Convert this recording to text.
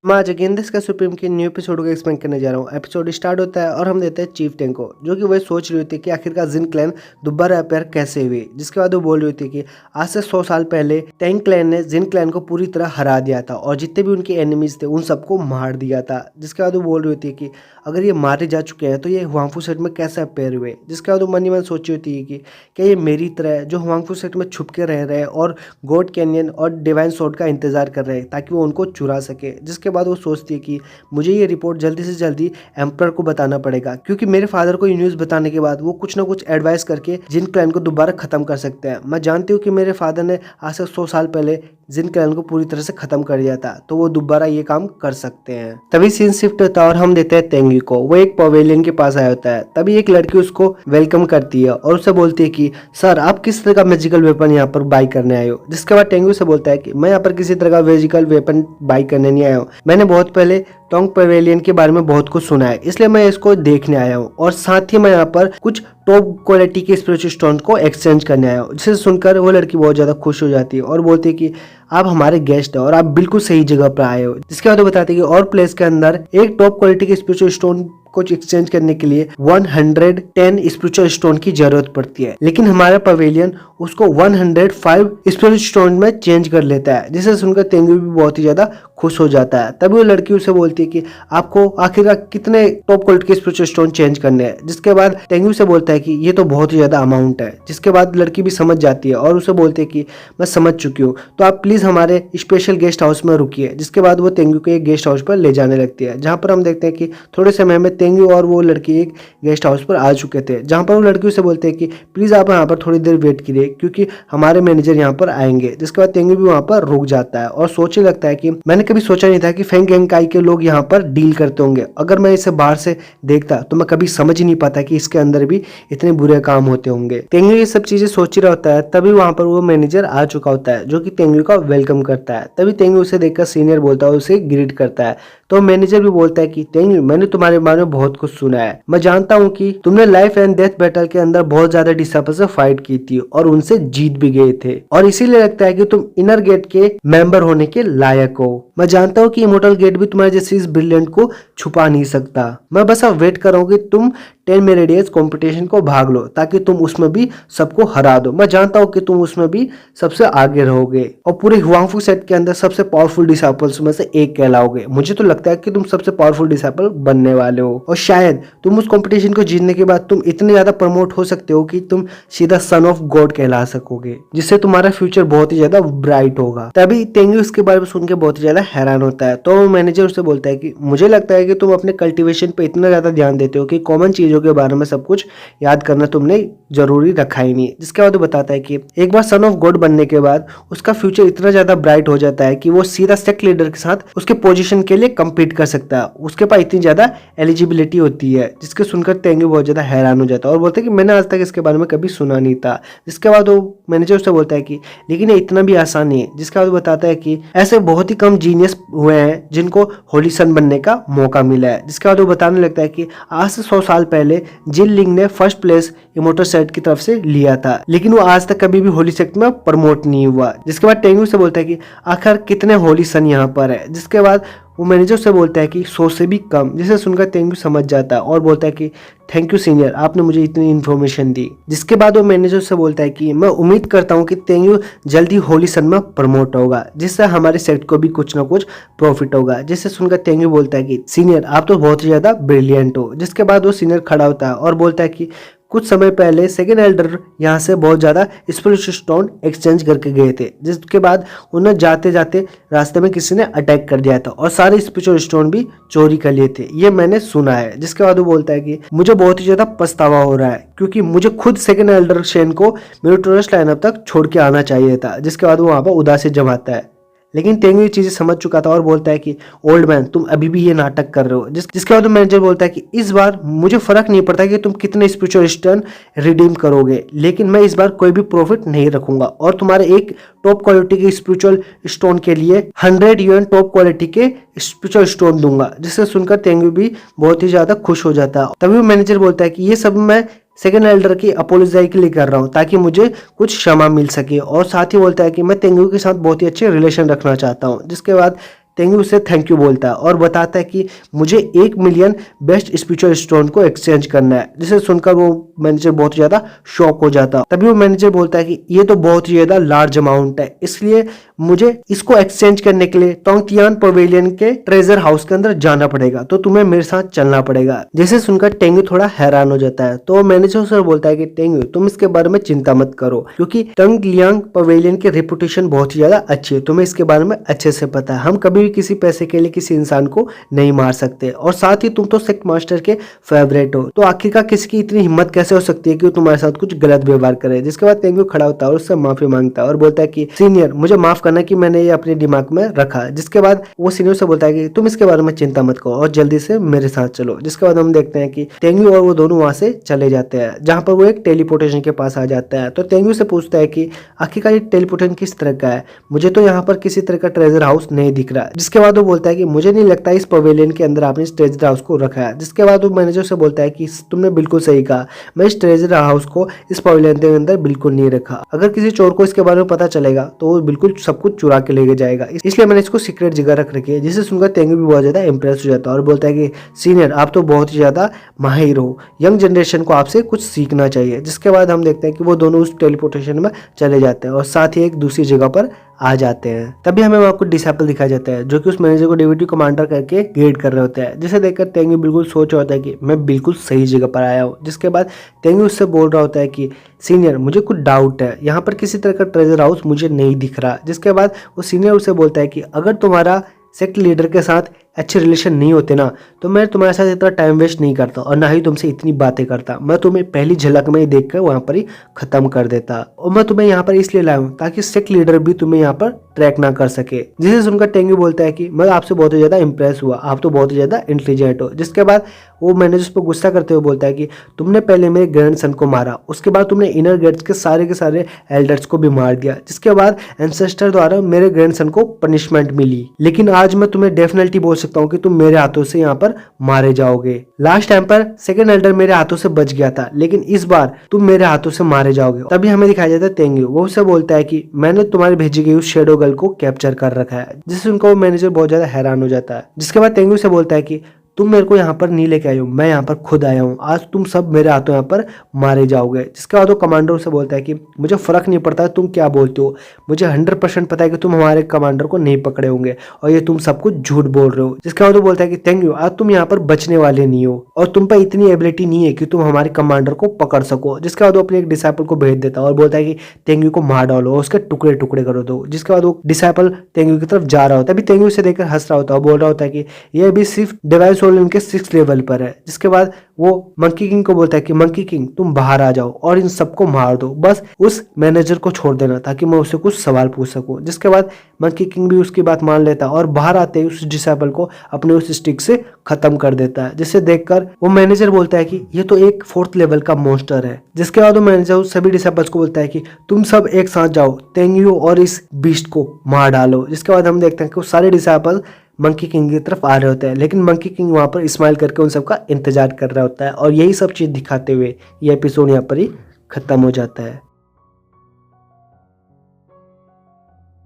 मैं आज अगेन का सुप्रीम के न्यू एपिसोड को एक्सप्लेन करने जा रहा हूँ। एपिसोड स्टार्ट होता है और हम देते हैं चीफ टेंग को, जो कि वह सोच रही होती है कि आखिरकार जिन क्लैन दोबारा अपेयर कैसे हुई। जिसके बाद वो बोल रही होती है कि आज से 100 साल पहले टेंग क्लैन ने जिन क्लैन को पूरी तरह हरा दिया था और जितने भी उनके एनिमीज थे उन सबको मार दिया था। जिसके बाद वो बोल रही होती है कि अगर ये मारे जा चुके हैं तो ये हुआंगफू सेट में कैसे अपेयर हुए। जिसके बाद वो मन ही मन सोची होती है कि क्या ये मेरी तरह है जो हुआंगफू सेट में छुप के रह रहे हैं और गॉड कैनियन और डिवाइन स्वॉर्ड का इंतजार कर रहे हैं ताकि वो उनको चुरा सके। जिसके बाद वो सोचती है कि मुझे ये रिपोर्ट जल्दी से जल्दी एम्पर को बताना पड़ेगा, क्योंकि मेरे फादर को ये न्यूज़ बताने के बाद वो कुछ ना कुछ एडवाइस करके जिन क्लैन को दोबारा खत्म कर सकते हैं। मैं जानती हूँ कि मेरे फादर ने आज से 100 साल पहले जिन क्लैन को पूरी तरह से खत्म कर दिया था, तो वो दोबारा ये काम कर सकते हैं। तभी सीन शिफ्ट होता है और हम देते हैं तेंगी को। वो एक पवेलियन के पास आया होता है। तभी एक लड़की उसको वेलकम करती है और उससे बोलती है कि सर आप किस तरह का मैजिकल वेपन यहाँ पर बाई करने आए हो। जिसके बाद टेंगू से बोलता है कि मैं यहाँ पर किसी तरह का मैजिकल वेपन बाई करने नहीं आया हूँ। मैंने बहुत पहले टोंग पवेलियन के बारे में बहुत कुछ सुना है, इसलिए मैं इसको देखने आया हूँ और साथ ही मैं यहाँ पर कुछ टॉप क्वालिटी के स्पिरिचुअल स्टोन को एक्सचेंज करने आया हूँ। जिसे सुनकर वो लड़की बहुत ज्यादा खुश हो जाती है और बोलती है कि आप हमारे गेस्ट हैं और आप बिल्कुल सही जगह पर आए हो। जिसके बाद वो बताते हैं कि और प्लेस के अंदर एक टॉप क्वालिटी के स्पिरिचुअल स्टोन कुछ एक्सचेंज करने के लिए 110 स्पिरिचुअल स्टोन की जरूरत पड़ती है, लेकिन हमारा पवेलियन उसको 105 स्पिरिचुअल स्टोन में चेंज कर लेता है। जिसे सुनकर तेंगू भी बहुत ही ज्यादा खुश हो जाता है। तभी वो लड़की उसे बोलती है कि आपको आखिरकार कितने टॉप क्वालिटी के स्पिरिचुअल स्टोन चेंज करने हैं। जिसके बाद तेंगू से बोलता है कि ये तो बहुत ही ज्यादा अमाउंट है। जिसके बाद लड़की भी समझ जाती है और उसे बोलती है कि मैं समझ चुकी हूँ, तो आप प्लीज हमारे स्पेशल गेस्ट हाउस में रुकिए। जिसके बाद वो तेंगू को एक गेस्ट हाउस पर ले जाने लगती है, जहाँ पर हम देखते हैं कि थोड़े समय में तेंगू और वो लड़की एक गेस्ट हाउस पर आ चुके थे, जहाँ पर वो लड़की उसे बोलते हैं कि प्लीज आप यहाँ पर थोड़ी देर वेट कीजिए क्योंकि हमारे मैनेजर यहाँ पर आएंगे। जिसके बाद तेंगू भी वहाँ पर रुक जाता है और सोचने लगता है कि मैंने कभी सोचा नहीं था कि फेंग गैंगकाई के लोग यहाँ पर डील करते होंगे। अगर मैं इसे बाहर से देखता तो मैं कभी समझ ही नहीं पाता कि इसके अंदर भी इतने बुरे काम होते होंगे। तेंगू ये सब चीजें सोच ही रहा होता है। तभी वहाँ पर वो मैनेजर आ चुका होता है जो कि तेंगू का वेलकम करता है। तभी तेंगू उसे देखकर सीनियर बोलता है, उसे ग्रीट करता है। तो मैनेजर भी बोलता है कि तेंगू मैंने तुम्हारे बारे में बहुत कुछ सुना है। मैं जानता हूँ कि तुमने लाइफ एंड डेथ बैटल के अंदर बहुत ज्यादा डिसाइपल से फाइट की थी और उनसे जीत भी गए थे, और इसीलिए लगता है कि तुम इनर गेट के मेंबर होने के लायक हो। मैं जानता हूँ कि इमोर्टल गेट भी तुम्हारे जैसे इस ब्रिलियंट को छुपा नहीं सकता। मैं बस अब वेट कर रहा हूँ कि तुम 10 मेरिडियंस कंपटीशन को भाग लो ताकि तुम उसमें भी सबको हरा दो। मैं जानता हूँ कि तुम उसमें भी सबसे आगे रहोगे और पूरे हुआंगफू सेट के अंदर सबसे पावरफुल डिसाइपल्स में से एक कहलाओगे। मुझे तो लगता है कि तुम सबसे पावरफुल डिसाइपल बनने वाले हो और शायद तुम उस कंपटीशन को जीतने के बाद तुम इतने ज्यादा प्रमोट हो सकते हो कि तुम सीधा सन ऑफ गॉड कहला सकोगे, जिससे तुम्हारा फ्यूचर बहुत ही ज्यादा ब्राइट होगा। तभी तेंगू इसके बारे में सुन के बहुत ही ज्यादा हैरान होता है। तो मैनेजर उससे बोलता है कि मुझे लगता है कि तुम अपने कल्टीवेशन पे इतना ज्यादा ध्यान देते हो कि कॉमन चीजों के बारे में सब कुछ याद करना तुमने जरूरी रखा ही नहीं। जिसके बाद वो बताता है कि एक बार सन ऑफ गॉड बनने के बाद उसका फ्यूचर इतना ज्यादा ब्राइट हो जाता है कि वो सीधा सेक्ट लीडर के साथ उसके पोजीशन के लिए कम्पीट कर सकता है। उसके पास इतनी ज्यादा एलिजिबिलिटी होती है। जिसके सुनकर तेंगू बहुत ज्यादा हैरान हो जाता है और बोलता है कि मैंने आज तक इसके बारे में कभी सुना नहीं था। जिसके बाद वो मैनेजर उससे बोलता है कि लेकिन ये इतना भी आसान नहीं है। जिसके बाद वो बताता है कि ऐसे बहुत ही कम जीनियस हुए हैं जिनको होली सन बनने का मौका मिला है। जिसके बाद वो बताने लगता है कि आज से 100 साल पहले जिन लिंग ने फर्स्ट प्लेस इमोर्टल सेट की तरफ से लिया था, लेकिन वो आज तक कभी भी होली सेट में प्रमोट नहीं हुआ। जिसके बाद टेंगू से बोलता है कि आखिर कितने होली सन यहाँ पर है। जिसके बाद वो मैनेजर से बोलता है कि 100 से भी कम। जिसे सुनकर तेंगू समझ जाता है और बोलता है कि थैंक यू सीनियर, आपने मुझे इतनी इन्फॉर्मेशन दी। जिसके बाद वो मैनेजर से बोलता है कि मैं उम्मीद करता हूँ कि तेंगू जल्दी होली सन में प्रमोट होगा, जिससे हमारे सेक्ट को भी कुछ ना कुछ प्रॉफिट होगा। जिससे सुनकर तेंगू बोलता है कि सीनियर आप तो बहुत ही ज्यादा ब्रिलियंट हो। जिसके बाद वो सीनियर खड़ा होता है और बोलता है कि कुछ समय पहले सेकेंड एल्डर यहाँ से बहुत ज्यादा स्पिरिचुअल स्टोन एक्सचेंज करके गए थे, जिसके बाद उन्हें जाते जाते रास्ते में किसी ने अटैक कर दिया था और सारे स्पिरिचुअल स्टोन भी चोरी कर लिए थे, ये मैंने सुना है। जिसके बाद वो बोलता है कि मुझे बहुत ही ज्यादा पछतावा हो रहा है क्योंकि मुझे खुद सेकेंड एल्डर शेन को मेरे टूरिस्ट लाइनअप तक छोड़ के आना चाहिए था। जिसके बाद वो वहां पर उदासी जमाता है, लेकिन तेंगू ये चीजें समझ चुका था और बोलता है कि ओल्ड मैन तुम अभी भी ये नाटक कर रहे हो। जिसके बाद मैनेजर बोलता है कि इस बार मुझे फर्क नहीं पड़ता कि तुम कितने स्पिरिचुअल स्टोन रिडीम करोगे, लेकिन मैं इस बार कोई भी प्रॉफिट नहीं रखूंगा और तुम्हारे एक टॉप क्वालिटी के स्पिरिचुअल स्टोन के लिए 100 UN टॉप क्वालिटी के स्पिरिचुअल स्टोन दूंगा। जिससे सुनकर तेंगू भी बहुत ही ज्यादा खुश हो जाता है। तभी मैनेजर बोलता है कि ये सब मैं सेकेंड एल्डर की अपोलोजाई के लिए कर रहा हूँ ताकि मुझे कुछ क्षमा मिल सके, और साथ ही बोलता है कि मैं तेंगू के साथ बहुत ही अच्छे रिलेशन रखना चाहता हूँ। जिसके बाद तेंगू उसे थैंक यू बोलता है और बताता है कि मुझे 1 मिलियन बेस्ट स्पिरिचुअल स्टोन को एक्सचेंज करना है। जिसे सुनकर वो मैनेजर बहुत ज्यादा शॉक हो जाता है। तभी वो मैनेजर बोलता है कि ये तो बहुत ही ज्यादा लार्ज अमाउंट है, इसलिए मुझे इसको एक्सचेंज करने के लिए टोंगतियान पवेलियन के ट्रेजर हाउस के अंदर जाना पड़ेगा, तो तुम्हें मेरे साथ चलना पड़ेगा। जिसे सुनकर टेंगू थोड़ा हैरान हो जाता है। तो मैनेजर उसे बोलता है कि टेंगू तुम इसके बारे में चिंता मत करो, क्योंकि टोंगलियांग पवेलियन की रेपुटेशन बहुत ही ज्यादा अच्छी है, तुम्हें इसके बारे में अच्छे से पता है। हम कभी भी किसी पैसे के लिए किसी इंसान को नहीं मार सकते, और साथ ही तुम तो सेक्ट मास्टर के फेवरेट हो, तो आखिरकार किसी की इतनी हिम्मत कैसे हो सकती है कि वो तुम्हारे साथ कुछ गलत व्यवहार करे। जिसके बाद तेंगू खड़ा होता है और उससे माफी मांगता है और बोलता है कि सीनियर मुझे माफ करना कि मैंने ये अपने दिमाग में रखा। जिसके बाद वो सीनियर से बोलता है कि तुम इसके बारे में चिंता मत करो और जल्दी से मेरे साथ चलो। जिसके बाद हम देखते हैं कि तेंगू और वो दोनों वहां से चले जाते हैं, जहां पर वो एक टेलीपोर्टेशन के पास आ जाता है। तो तेंगू से पूछता है कि आखिरकार ये टेलीपोर्टेशन किस तरह का है, मुझे तो यहाँ पर किसी तरह का ट्रेजर हाउस नहीं दिख रहा। जिसके बाद वो बोलता है कि मुझे नहीं लगता इस पवेलियन के अंदर आपने इस ट्रेजर हाउस को रखा है। जिसके बाद वो मैनेजर से बोलता है कि तुमने बिल्कुल सही कहा, मैं इस ट्रेजर हाउस को इस पवेलियन के अंदर बिल्कुल नहीं रखा। अगर किसी चोर को इसके बारे में पता चलेगा तो वो बिल्कुल सब कुछ चुरा के लेके जाएगा, इसलिए मैंने इसको सीक्रेट जगह रख रखी है। जिसे सुनकर तेंगू भी बहुत ज्यादा इंप्रेस हो जाता है और बोलता है कि सीनियर आप तो बहुत ही ज्यादा माहिर हो, यंग जनरेशन को आपसे कुछ सीखना चाहिए। जिसके बाद हम देखते हैं कि वो दोनों उस टेलीपोर्टेशन में चले जाते हैं और साथ ही एक दूसरी जगह पर आ जाते हैं। तभी हमें वहाँ कुछ डिसाइपल दिखाया जाता है जो कि उस मैनेजर को डिप्टी कमांडर करके गाइड कर रहे होते हैं। जिसे देखकर तेंगू बिल्कुल सोच रहा होता है कि मैं बिल्कुल सही जगह पर आया हूँ। जिसके बाद तेंगू उससे बोल रहा होता है कि सीनियर मुझे कुछ डाउट है, यहाँ पर किसी तरह का ट्रेजर हाउस मुझे नहीं दिख रहा। जिसके बाद वो सीनियर उसे बोलता है कि अगर तुम्हारा सेक्ट लीडर के साथ अच्छे रिलेशन नहीं होते ना, तो मैं तुम्हारे साथ इतना टाइम वेस्ट नहीं करता और ना ही तुमसे इतनी बातें करता। मैं तुम्हें पहली झलक में ही देखकर वहां पर ही खत्म कर देता, और मैं तुम्हें यहाँ पर इसलिए लाया हूँ ताकि सेक्ट लीडर भी तुम्हें यहाँ पर ट्रैक ना कर सके। जिसे सुनकर टेंगू बोलता है कि मैं आपसे बहुत ही ज्यादा इंप्रेस हुआ, आप तो बहुत ही ज्यादा इंटेलिजेंट हो। जिसके बाद वो मैनेजर उस पर गुस्सा करते हुए बोलता है कि तुमने पहले मेरे ग्रैंडसन को मारा, उसके बाद तुमने इनर गेट्स के सारे एल्डर्स को भी मार दिया। जिसके बाद एंसेस्टर द्वारा मेरे ग्रैंडसन को पनिशमेंट मिली, लेकिन आज मैं तुम्हें डेफिनेटली बोल सकता हूँ कि तुम मेरे हाथों से यहाँ पर मारे जाओगे। लास्ट टाइम पर सेकंड एल्डर मेरे हाथों से बच गया था, लेकिन इस बार तुम मेरे हाथों से मारे जाओगे। तभी हमें दिखाया जाता है तेंगू, वो उसे बोलता है कि मैंने तुम्हारी भेजी गई उस शेडो गर्ल को कैप्चर कर रखा है। जिससे उनको वो मैनेजर बहुत ज्यादा हैरान हो जाता है। जिसके बाद तेंगू से बोलता है कि तुम मेरे को यहाँ पर नहीं लेके आए हो, मैं यहाँ पर खुद आया हूँ, आज तुम सब मेरे हाथों यहाँ पर मारे जाओगे। जिसके बाद वो कमांडर से बोलता है कि मुझे फर्क नहीं पड़ता तुम क्या बोलते हो, मुझे 100% पता है कि तुम हमारे कमांडर को नहीं पकड़े होंगे और ये तुम सब कुछ झूठ बोल रहे हो। जिसके बाद वो बोलता है कि थैंक यू, आज तुम यहाँ पर बचने वाले नहीं हो और तुम पर इतनी एबिलिटी नहीं है कि तुम हमारे कमांडर को पकड़ सको। जिसके बाद वो अपने एक डिसाइपल को भेज देता है और बोलता है कि तेंगू को मार डालो, उसके टुकड़े टुकड़े कर दो। जिसके बाद वो डिसाइपल तेंगू की तरफ जा रहा होता है। अभी तेंगू से देखकर हंस रहा होता है और बोल रहा होता है कि ये भी सिर्फ डिवाइन सोल इनके 6th लेवल पर है। जिसके बाद वो मंकी किंग को बोलता है कि मंकी किंग तुम बाहर आ जाओ और इन सबको मार दो, बस उस मैनेजर को छोड़ देना ताकि मैं उससे कुछ सवाल पूछ सकूं। जिसके बाद मंकी किंग भी उसकी बात मान लेता है और बाहर आते ही उस डिसेबल को अपने उस स्टिक से खत्म कर देता है। जिसे देखकर वो मैनेजर बोलता है कि ये तो एक 4th लेवल का मॉन्स्टर है। जिसके बाद वो मैनेजर उस सभी डिसेबल्स को बोलता है कि तुम सब एक साथ जाओ, तेंगू और इस बीस्ट को मार डालो। जिसके बाद हम देखते हैं कि वो सारे डिसेबल मंकी किंग की तरफ आ रहे होते हैं, लेकिन मंकी किंग वहां पर स्माइल करके उन सबका इंतजार कर रहा होता है और यही सब चीज दिखाते हुए ये एपिसोड यहाँ पर ही खत्म हो जाता है।